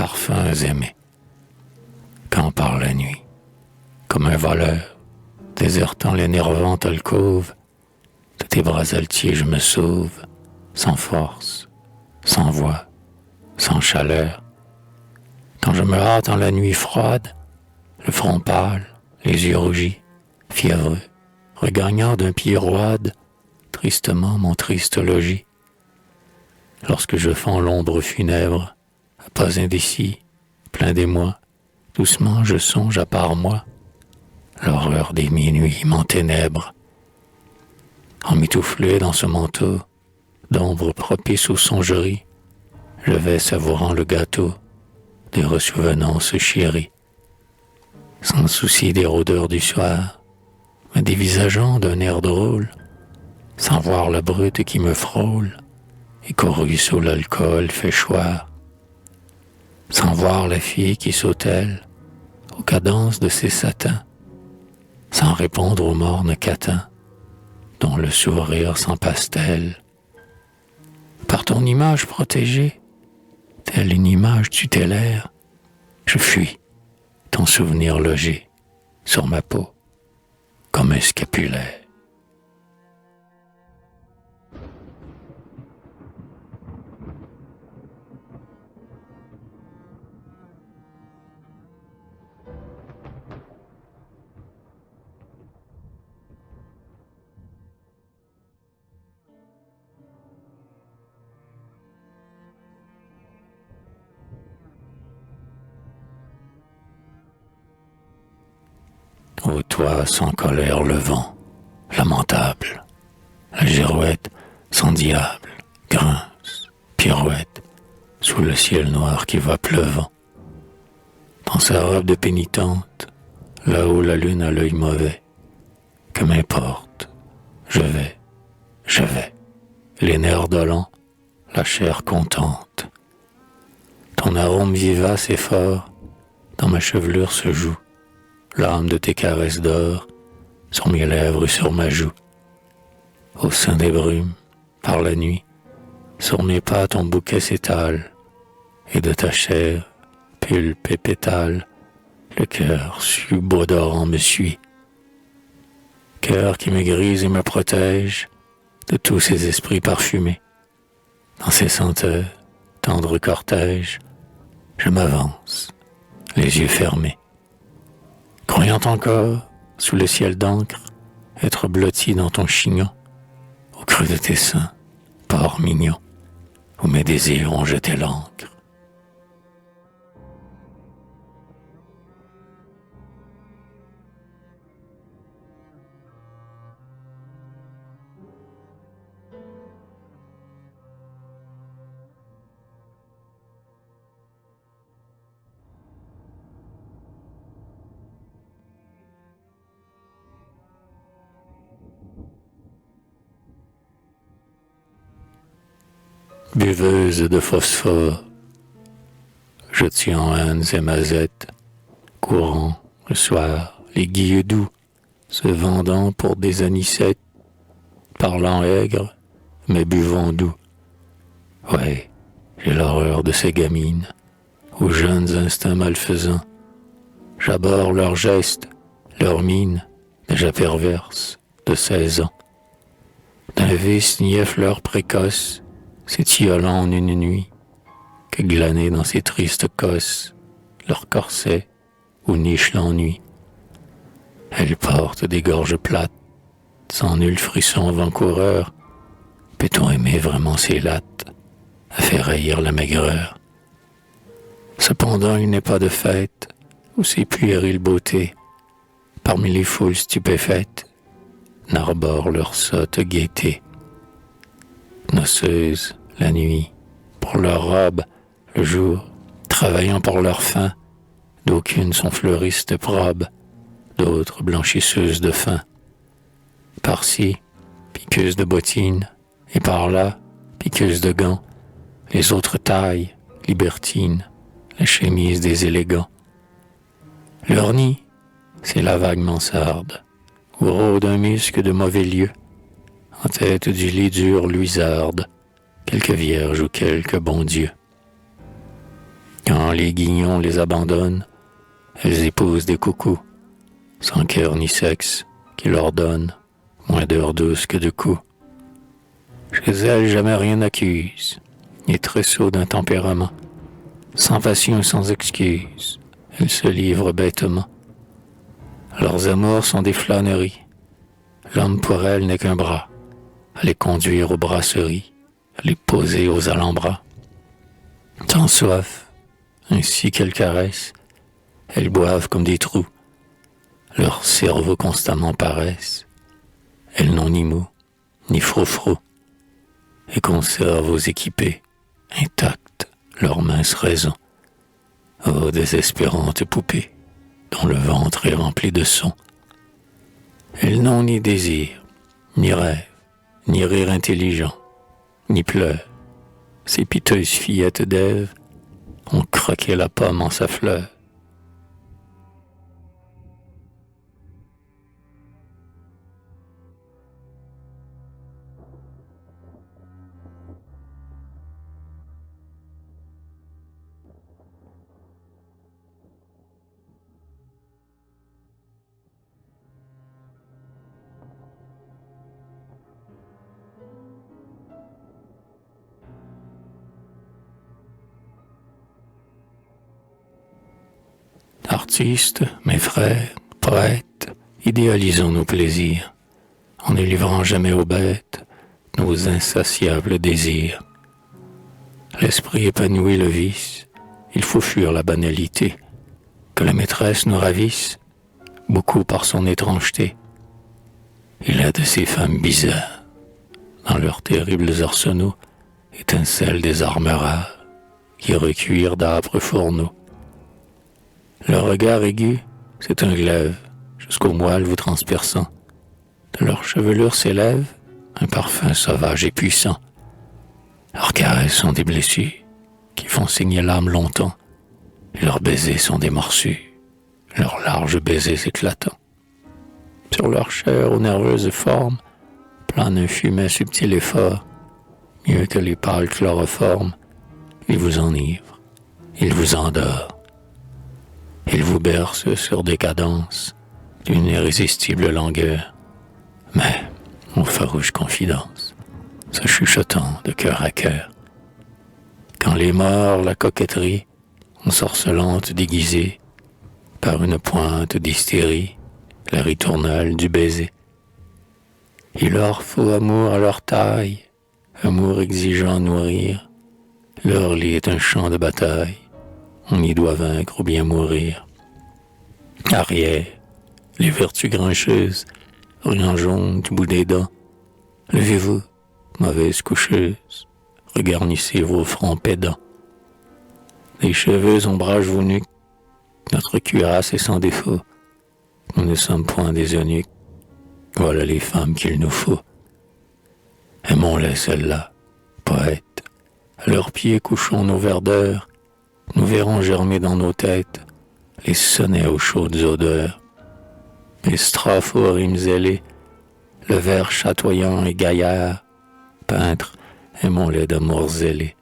parfums aimés. Quand par la nuit, comme un voleur, désertant l'énervante alcôve, de tes bras altiers je me sauve, sans force, sans voix, sans chaleur. Quand je me hâte en la nuit froide, le front pâle, les yeux rougis, fiévreux, regagnant d'un pied roide, tristement mon triste logis. Lorsque je fends l'ombre funèbre, à pas indécis, plein d'émoi, doucement je songe à part moi, l'horreur des minuits m'enténèbre. Emmitouflé dans ce manteau, d'ombre propice aux songeries, je vais savourant le gâteau des ressouvenances chéries. Sans souci des rôdeurs du soir, me dévisageant d'un air drôle, sans voir la brute qui me frôle, et qu'au ruisseau l'alcool fait choir. Sans voir la fille qui sautelle aux cadences de ses satins, sans répondre aux mornes catins, dont le sourire sans pastel. Par ton image protégée, telle une image tutélaire, je fuis ton souvenir logé sur ma peau comme un scapulaire. Ô toi sans colère le vent, lamentable, la girouette sans diable, grince, pirouette, sous le ciel noir qui va pleuvant. Dans sa robe de pénitente, là-haut la lune a l'œil mauvais, que m'importe, je vais, les nerfs dolents, la chair contente. Ton arôme vivace et fort, dans ma chevelure se joue, l'âme de tes caresses d'or, sur mes lèvres et sur ma joue. Au sein des brumes, par la nuit, sur mes pas ton bouquet s'étale, et de ta chair, pulpe et pétale, le cœur subodorant me suit. Cœur qui me grise et me protège de tous ces esprits parfumés. Dans ces senteurs, tendre cortège, je m'avance, les yeux fermés. Croyant encore, sous le ciel d'encre, être blotti dans ton chignon, au creux de tes seins, port mignon, où mes désirs ont jeté l'encre. Buveuse de phosphore, je tiens en ânes et mazettes, courant le soir, les guilles doux, se vendant pour des anicettes, parlant aigre, mais buvant doux. Ouais, j'ai l'horreur de ces gamines, aux jeunes instincts malfaisants. J'abhorre leurs gestes, leurs mines, déjà perverses, de 16 ans. D'un vice niais fleur précoce, s'étiolant en une nuit, que glaner dans ces tristes cosses, leur corset où niche l'ennui. Elles portent des gorges plates, sans nul frisson avant-coureur. Peut-on aimer vraiment ces lattes, à faire haïr la maigreur? Cependant il n'est pas de fête, où ces puériles beautés, parmi les foules stupéfaites, n'arborent leur sotte gaieté. Noceuses, la nuit, pour leur robe, le jour, travaillant pour leur faim, d'aucunes sont fleuristes probes, d'autres blanchisseuses de faim. Par-ci, piqueuses de bottines, et par-là, piqueuses de gants, les autres taillent, libertines, la chemise des élégants. Leur nid, c'est la vague mansarde, où rôde un musc de mauvais lieu, en tête du lit dur luisarde, quelque vierge ou quelque bon Dieu. Quand les guignons les abandonnent, elles épousent des coucous, sans cœur ni sexe, qui leur donnent moins d'heures douces que de coups. Chez elles, jamais rien n'accuse, ni tresseau d'un tempérament. Sans passion et sans excuse, elles se livrent bêtement. Leurs amours sont des flâneries. L'homme pour elles n'est qu'un bras, à les conduire aux brasseries, à les poser aux alambras. Sans soif, ainsi qu'elles caressent, elles boivent comme des trous. Leurs cerveaux constamment paraissent. Elles n'ont ni mots, ni froufrou, et conservent aux équipés, intactes, leurs minces raisons. Ô désespérantes poupées, dont le ventre est rempli de sons. Elles n'ont ni désir, ni rêve, ni rire intelligent, ni pleurs. Ces piteuses fillettes d'Ève ont croqué la pomme en sa fleur. Artistes, mes frères, poètes, idéalisons nos plaisirs, en ne livrant jamais aux bêtes nos insatiables désirs. L'esprit épanouit le vice, il faut fuir la banalité, que la maîtresse nous ravisse, beaucoup par son étrangeté. Il a de ces femmes bizarres, dans leurs terribles arsenaux, étincellent des armes rares, qui recueillent d'âpres fourneaux. Leur regard aigu, c'est un glaive, jusqu'au moelle vous transperçant. De leur chevelure s'élève un parfum sauvage et puissant. Leurs caresses sont des blessures, qui font saigner l'âme longtemps, et leurs baisers sont des morsures, leurs larges baisers éclatants. Sur leur chair aux nerveuses formes, plane un fumet subtil et fort, mieux que les pâles chloroformes. Il vous enivre, il vous endort. Il vous berce sur des cadences d'une irrésistible langueur, mais aux farouches confidences, se chuchotant de cœur à cœur. Quand les morts, la coquetterie, ensorcelante déguisée, par une pointe d'hystérie, la ritournelle du baiser. Il leur faut amour à leur taille, amour exigeant nourrir. Leur lit est un champ de bataille, on y doit vaincre ou bien mourir. Arrière, les vertus grincheuses, rien jaune du bout des dents. Levez-vous, mauvaise coucheuse, regarnissez vos fronts pédants. Les cheveux ombragent vos nuques, notre cuirasse est sans défaut. Nous ne sommes point des eunuques, voilà les femmes qu'il nous faut. Aimons-les celles-là, poètes, à leurs pieds couchons nos verdeurs, nous verrons germer dans nos têtes les sonnets aux chaudes odeurs, les strophes aux rimes ailées, le vers chatoyant et gaillard. Peintres, aimons-les d'amour zélé,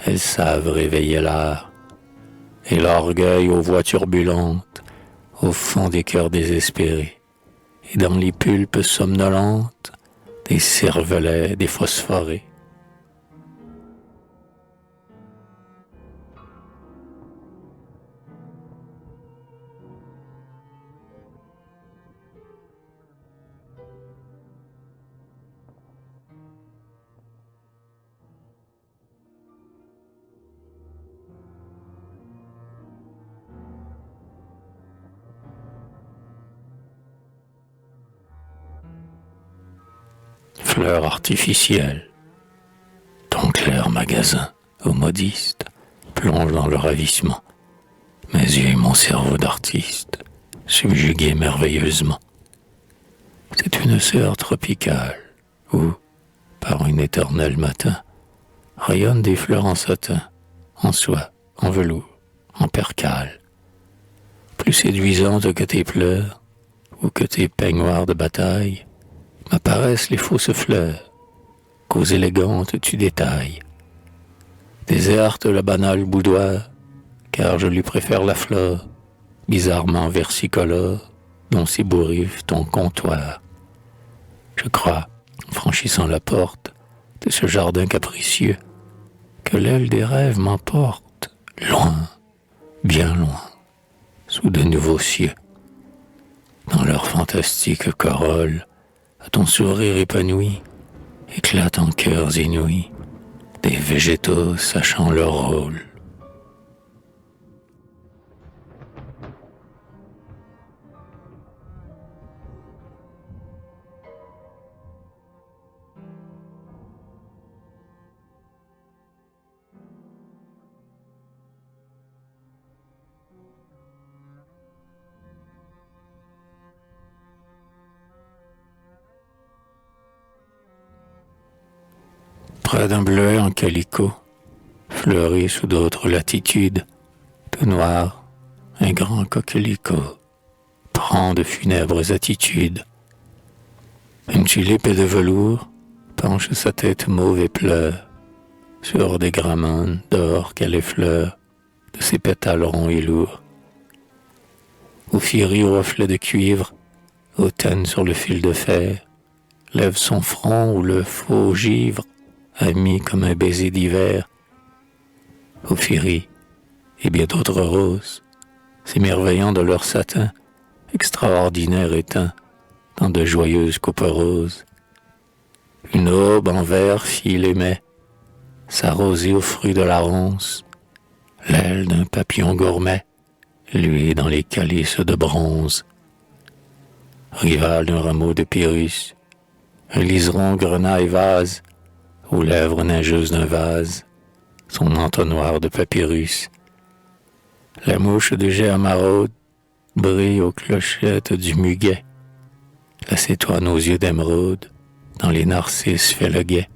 elles savent réveiller l'art. Et l'orgueil aux voix turbulentes, au fond des cœurs désespérés, et dans les pulpes somnolentes, des cervelets, des phosphorés. Fleurs artificielles, ton clair magasin, aux modistes, plonge dans le ravissement. Mes yeux et mon cerveau d'artiste, subjugués merveilleusement. C'est une sœur tropicale, où, par un éternel matin, rayonnent des fleurs en satin, en soie, en velours, en percale. Plus séduisantes que tes pleurs, ou que tes peignoirs de bataille, m'apparaissent les fausses fleurs, qu'aux élégantes tu détailles. Déserte le banal boudoir, car je lui préfère la flore, bizarrement versicolore, dont s'ébourive ton comptoir. Je crois, en franchissant la porte de ce jardin capricieux, que l'aile des rêves m'emporte, loin, bien loin, sous de nouveaux cieux. Dans leur fantastique corolle, à ton sourire épanoui, éclatent en cœurs inouïs des végétaux sachant leur rôle. Près d'un bleuet en calicot, fleuri sous d'autres latitudes, tout noir, un grand coquelicot prend de funèbres attitudes. Une tulipe de velours penche sa tête mauve et pleure sur des grammones d'or qu'elle effleure de ses pétales ronds et lourds. Ophirie au reflet de cuivre, hautaine sur le fil de fer, lève son front où le faux givre a mis comme un baiser d'hiver. Ophirie et bien d'autres roses, s'émerveillant de leur satin, extraordinaire éteint dans de joyeuses coupes roses. Une aube en verre file et met, s'arroser aux fruits de la ronce, l'aile d'un papillon gourmet, lui dans les calices de bronze. Rival d'un rameau de pyrrhus, un liseron grenaille vase, aux lèvres nageuses d'un vase, son entonnoir de papyrus. La mouche de jet à maraude brille aux clochettes du muguet. La cétoine aux yeux d'émeraude, dans les narcisses fait le guet.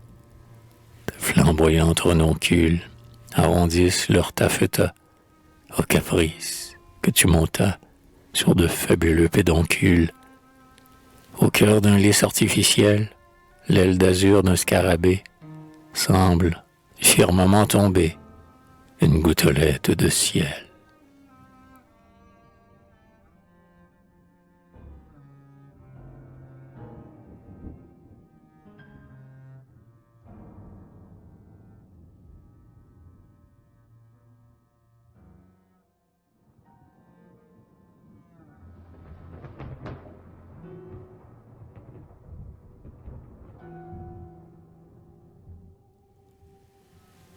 De flamboyantes renoncules arrondissent leur taffetas au caprice que tu montas sur de fabuleux pédoncules. Au cœur d'un lys artificiel, l'aile d'azur d'un scarabée semble, firmement tombée, une gouttelette de ciel.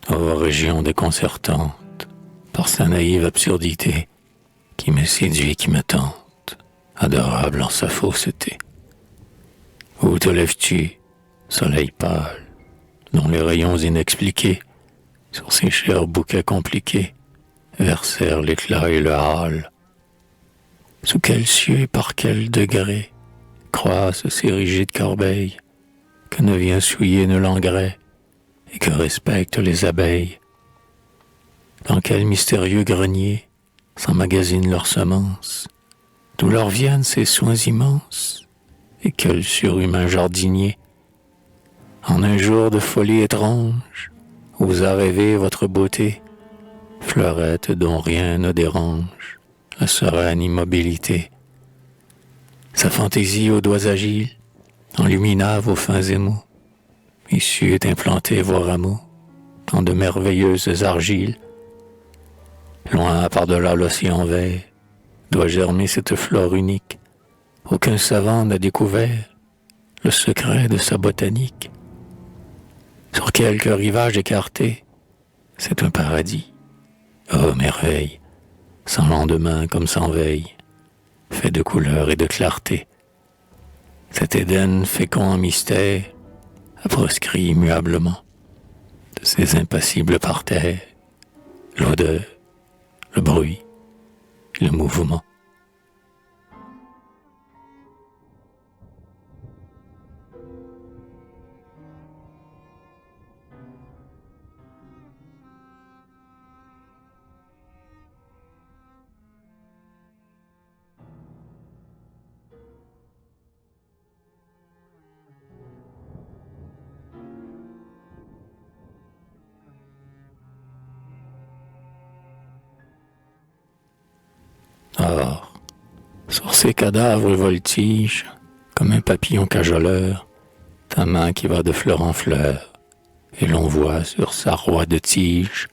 Ô région déconcertante, par sa naïve absurdité, qui me séduit, qui me tente, adorable en sa fausseté. Où te lèves-tu, soleil pâle, dont les rayons inexpliqués, sur ces chers bouquets compliqués, versèrent l'éclat et le hâle. Sous quel cieux et par quel degré croissent ces rigides corbeilles, que ne vient souiller nul engrais, et que respectent les abeilles? Dans quel mystérieux grenier s'emmagasinent leurs semences, d'où leur viennent ces soins immenses, et quel surhumain jardinier, en un jour de folie étrange, osa rêver votre beauté, fleurette dont rien ne dérange la sereine immobilité. Sa fantaisie aux doigts agiles enlumina vos fins émaux, et sut implanter vos rameaux dans de merveilleuses argiles. Loin par-delà l'océan vert doit germer cette flore unique. Aucun savant n'a découvert le secret de sa botanique. Sur quelque rivage écarté, c'est un paradis. Oh merveille, sans lendemain comme sans veille, fait de couleurs et de clarté. Cet Éden fécond en mystère a proscrit immuablement de ces impassibles parterres l'odeur, le bruit, le mouvement. Or, sur ces cadavres voltigent, comme un papillon cajoleur, ta main qui va de fleur en fleur, et l'on voit sur sa roie de tige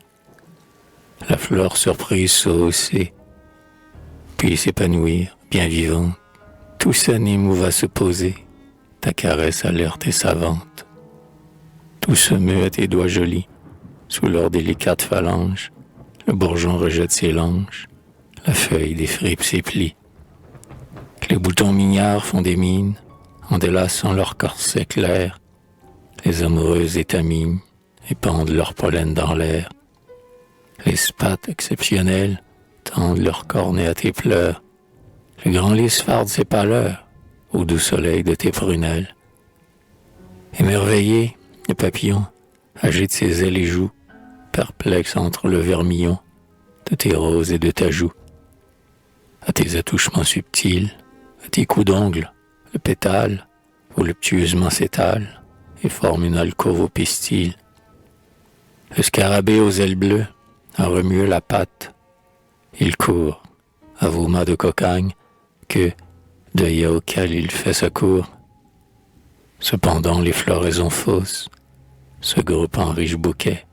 la fleur surprise se hausser, puis s'épanouir, bien vivante. Tout s'anime ou va se poser, ta caresse alerte et savante. Tout se meut à tes doigts jolis, sous leurs délicates phalanges. Le bourgeon rejette ses langes, la feuille défripe ses plis. Les boutons mignards font des mines, en délaçant leur corset clair. Les amoureuses étaminent et pendent leur pollen dans l'air. Les spattes exceptionnelles tendent leur cornet à tes pleurs. Le grand lys farde ses pâleurs au doux soleil de tes prunelles. Émerveillé, le papillon agite ses ailes et joue, perplexe entre le vermillon de tes roses et de ta joue. À tes attouchements subtils, à tes coups d'ongles, le pétale voluptueusement s'étale et forme une alcôve au pistil. Le scarabée aux ailes bleues a remué la patte. Il court, à vos mâts de cocagne, que, deuil auquel il fait secours. Cependant les floraisons fausses se groupent en riches bouquets,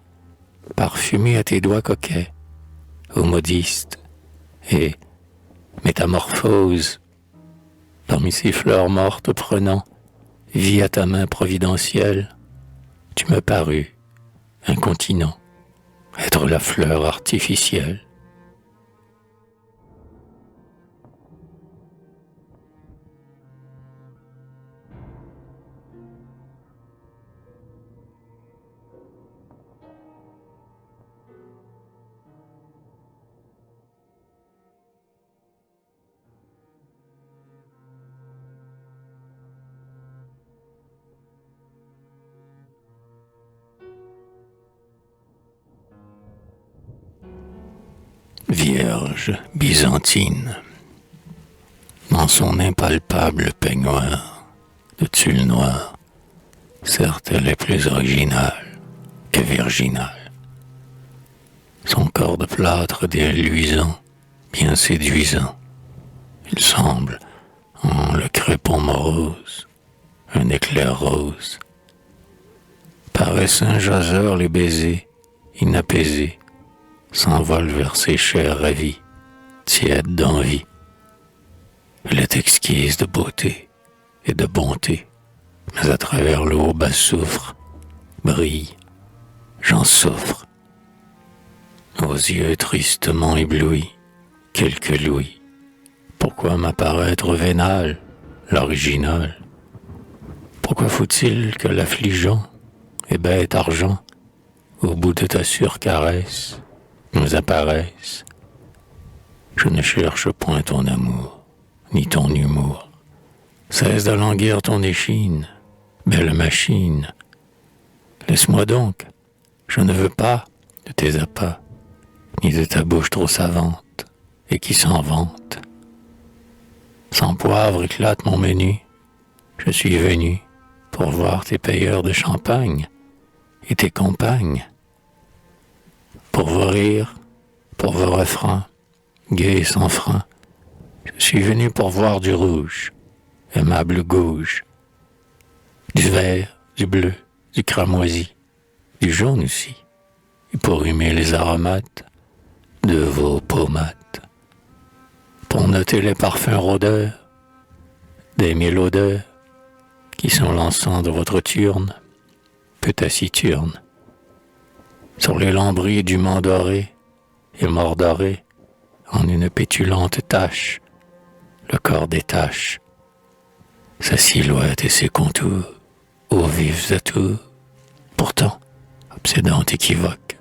parfumés à tes doigts coquets, ô modiste, et métamorphose, parmi ces fleurs mortes prenant vie à ta main providentielle, tu me parus, incontinent, être la fleur artificielle. Vierge byzantine, dans son impalpable peignoir de tulle noire, certes elle est plus originale que virginale. Son corps de plâtre luisant, bien séduisant, il semble, en le crépon morose, un éclair rose. Paraissent un jaseur les baisers, inapaisés, s'envole vers ses chairs ravies, tièdes d'envie. Elle est exquise de beauté et de bonté, mais à travers le haut bas souffre, brille, j'en souffre. Aux yeux tristement éblouis, quelques louis, pourquoi m'apparaître vénal, l'original? Pourquoi faut-il que l'affligeant et bête argent, au bout de ta surcaresse, nous apparaissent? Je ne cherche point ton amour, ni ton humour. Cesse de languir ton échine, belle machine. Laisse-moi donc, je ne veux pas de tes appâts, ni de ta bouche trop savante, et qui s'en vante. Sans poivre éclate mon menu, je suis venu pour voir tes payeurs de champagne et tes compagnes. Pour vos rires, pour vos refrains, gais et sans frein, je suis venu pour voir du rouge, aimable gouge, du vert, du bleu, du cramoisi, du jaune aussi, et pour humer les aromates de vos pomates, pour noter les parfums rôdeurs, des mélodeurs, qui sont l'encens de votre turne, peu taciturne. Sur les lambris du mont doré et mordoré, en une pétulante tache, le corps détache sa silhouette et ses contours, aux vifs atours. Pourtant, obsédante équivoque,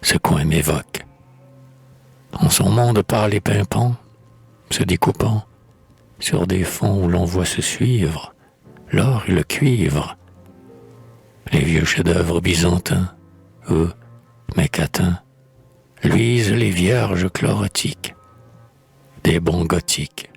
ce coin m'évoque. En son monde pâle et pimpant, se découpant sur des fonds où l'on voit se suivre l'or et le cuivre, les vieux chefs-d'œuvre byzantins, où, mécatins, luisent les vierges chlorotiques, des bons gothiques,